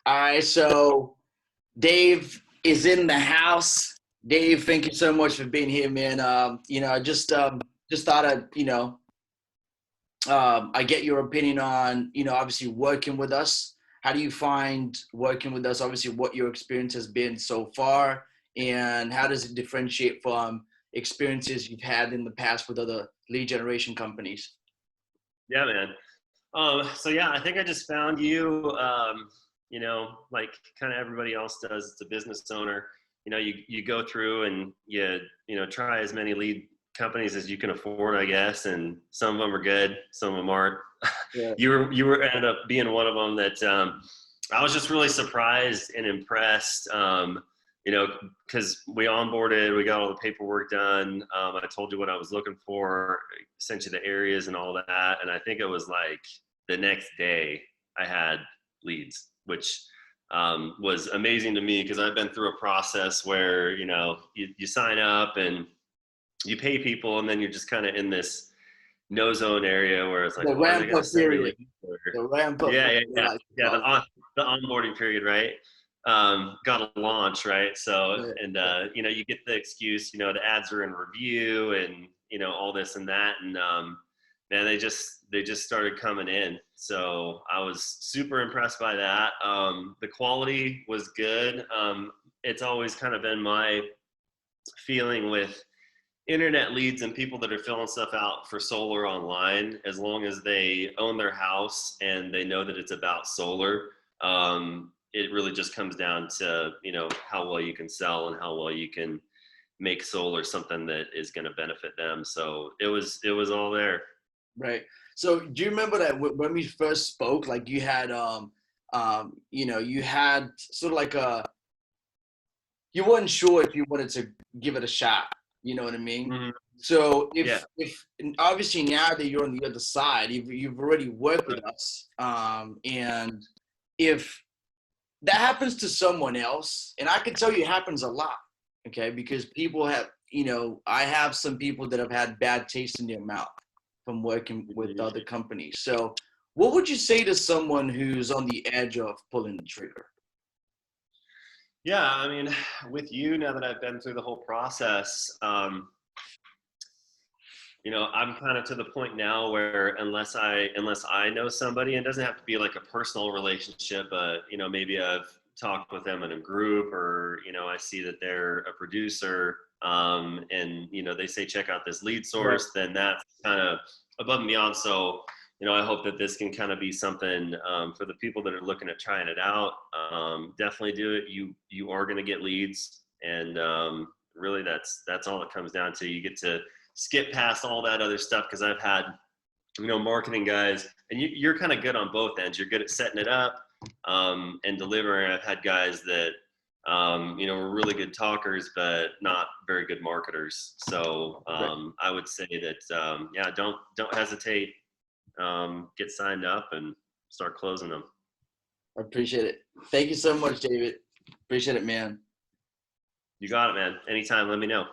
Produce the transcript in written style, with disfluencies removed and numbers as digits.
All right, so Dave is in the house. Dave, thank you so much for being here, man. I just thought I get your opinion on, obviously working with us. How do you find working with us? Obviously, what your experience has been so far, and how does it differentiate from experiences you've had in the past with other lead generation companies? Yeah, man. So yeah, I think I just found you, like kind of everybody else does. It's a business owner. You go through and you try as many lead companies as you can afford, I guess. And some of them are good, some of them aren't. Yeah. You were ended up being one of them that I was just really surprised and impressed. Because we onboarded, we got all the paperwork done. I told you what I was looking for, sent you the areas and all that. And I think it was like the next day I had leads, which was amazing to me because I've been through a process where, you sign up and you pay people and then you're just kind of in this no zone area where it's like, The well, are they ramp going to up send me period. leads? Or, The ramp up yeah, period, yeah, I yeah. like to Yeah, call it. the onboarding period, right? Got to launch, right? So, Yeah. and you get the excuse, the ads are in review, and all this and that, and man, they just started coming in. So I was super impressed by that. The quality was good. It's always kind of been my feeling with internet leads and people that are filling stuff out for solar online, as long as they own their house and they know that it's about solar. It really just comes down to how well you can sell and how well you can make solar something that is going to benefit them. So it was all there. Right. So do you remember that when we first spoke, like you had sort of like you weren't sure if you wanted to give it a shot. You know what I mean? Hmm. So Yeah. if and obviously now that you're on the other side, you've already worked with Right. us, and if that happens to someone else, and I can tell you it happens a lot, okay? Because people have, I have some people that have had bad taste in their mouth from working with Mhm. other companies. So, what would you say to someone who's on the edge of pulling the trigger? Yeah, I mean, with you, now that I've been through the whole process, I'm kind of to the point now where unless I know somebody, and it doesn't have to be like a personal relationship, but maybe I've talked with them in a group, or I see that they're a producer, and they say check out this lead Right. source, then that's kind of above and beyond. So I hope that this can kind of be something for the people that are looking at trying it out. Definitely do it. You are going to get leads, and really that's all it comes down to. You get to skip past all that other stuff, because I've had marketing guys, and you're kind of good on both ends. You're good at setting it up and delivering. I've had guys that were really good talkers but not very good marketers. So Right. I would say that yeah, don't hesitate. Get signed up and start closing them. I appreciate it. Thank you so much, David. Appreciate it, man. You got it, man. Anytime, let me know.